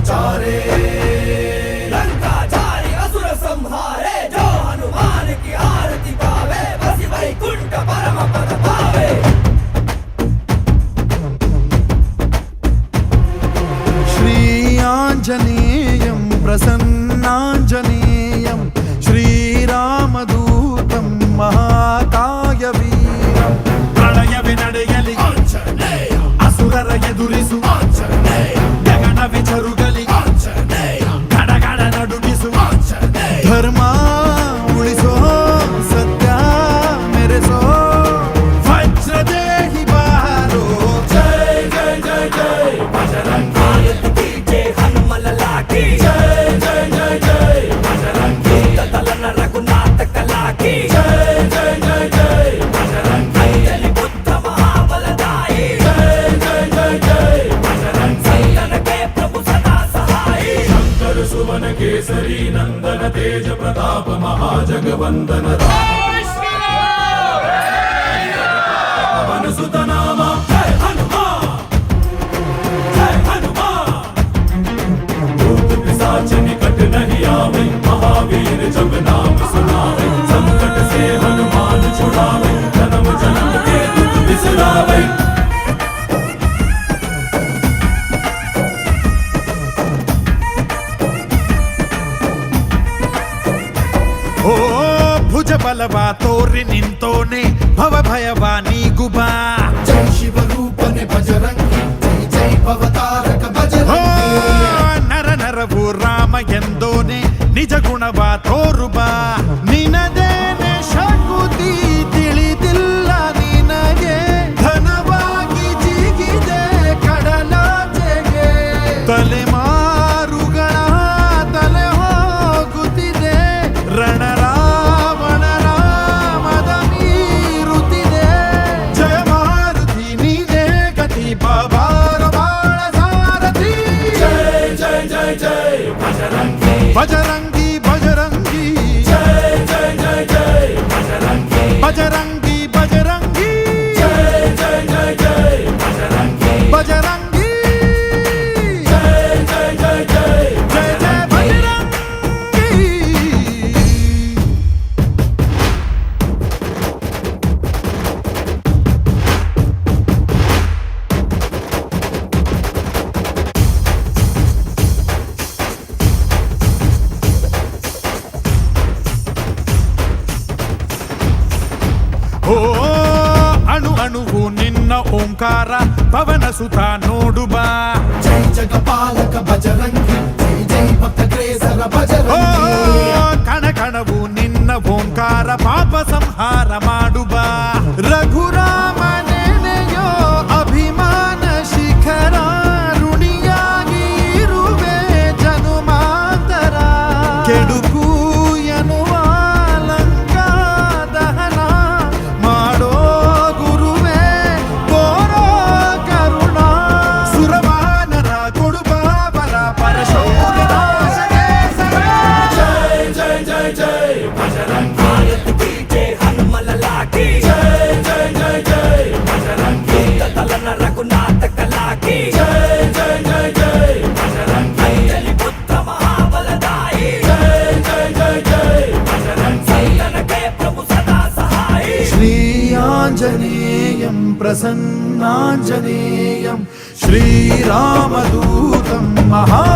उचारे, लंका जारी असुर संहारे, जो हनुमान की आरती गावे, बसी वैकुंठ परम पद पावे। श्री आंजनेयं प्रसन्नांजनेयं श्रीरामदूतं महाकायवीरं प्रणयवे ನಡೆಯಲಿ ಆಂಜನೇಯ ಅಸುರರ ಎದುರಿಸು ಆಂಜನೇಯ ಗಗನವೇ ಜರುಗಲಿ ಆಂಜನೇಯ ಗಡಗಡ ನಡುಗಿಸು ಆಂಜನೇಯ ಧರ್ಮ ಉಳಿಸೋ ಸತ್ಯ ಮೆರೆಸೋ ವಜ್ರದೇಹಿ ಬಾರೋ जय जय जय जय बजरंगी की जय हनुमल लाकी जय जय जय जय बजरंगी दलन रघुनाथ कला की जय जय जय जय बजरंगी अंजलि बुद्ध महाबलदाई जय जय जय जय बजरंगी संतन के प्रभु सदा सहाई शंकर सुवन केसरी नंदन तेज प्रताप महाजगवंदन पवन सुत नामा जय हनुमान जय हनुमान भूत पिशाच निकट नहीं आवे महावीर जब नाम सुनावे संकट से हनुमान छुड़ावे जन्म जन्म के दुख बिसरावे। ಓ ಭುಜ ಬಲವ ತೋರಿ ನಿಂತೋನೆ ಭವ ಭಯವ ನೀಗುಬಾ जय शिव रूपने बजरंगी जय जय भवतारक ಓ बजरंगी ನರ ನರವು ರಾಮ ಎಂದೋನೆ ನಿಜ ಗುಣವ ತೋರುಬಾ ನಿನದೇನೆ ಶಕುತಿ ತಿಳಿದಿಲ್ಲ ನಿನಗೆ ಘನವಾಗಿ ಜಿಗಿದೆ ಕಡಲಾಚೆಗೆ ತಲೆಮಾರುಗಳ ತಲೆ ಹೋಗುತ್ತಿದೆ ರಣರಾವಣ ರಾಮದ ಮೀರುತ್ತಿದೆ ಜಯ ಮಾರುತಿ ನೀನೇ ಗತಿ ಬಾಬಾರ ಬಾಳ ಸಾರಥಿ जय जय जय जय बजरंगी ಬಜರಂಗಿ ಬಜರಂಗಿ जय जय जय जय बजरंगी ಬಜರಂಗಿ ಬಜರಂಗಿ जय जय जय जय बजरंगी ಬಜರಂಗಿ जय जय जय जय ಜಯ ಜಯ ಬಜರಂಗಿ ಓ ಅಣು ಅಣುವು ನಿನ್ನ ಓಂಕಾರ ಪವನ ಸುತ ನೋಡುಬಾ जय जगपालक बजरंगी जय जय भक्तग्रेसर ಓ बजरंगी ಕಣ ಕಣವು ನಿನ್ನ ಓಂಕಾರ ಪಾಪ ಸಂಹಾರ ಮಾಡುಬಾ ರಘುರಾಮ ನೆನೆಯೋ ಅಭಿಮಾನ ಶಿಖರ ಋಣಿಯಾಗಿ ಇರುವೆ ಜನುಮಾಂತರ ಕೆಡುಕು ಎನ್ನುವ ಲಂಕಾ ದಹನ ಮಾಡೋ ಗುರುವೇ ತೋರೋ ಕರುಣ ಸುರವಾನರ ಕೊಡುಬಾಬರ ಪರಶೌರ್ಯ ನಾಶಕ್ಕೆ ಸರ जय जय जय जय बजरंगी आरती की जय हनुमल लाकी जय जय जय जय बजरंगी दलन रघुनाथ कला की जय जय जय जय बजरंगी अंजलि बुद्ध महाबलदाई जय जय जय जय बजरंगी संतन के प्रभु सदा सहाई श्री आंजनेयं प्रसन्नांजनेयं श्रीरामदूतं महा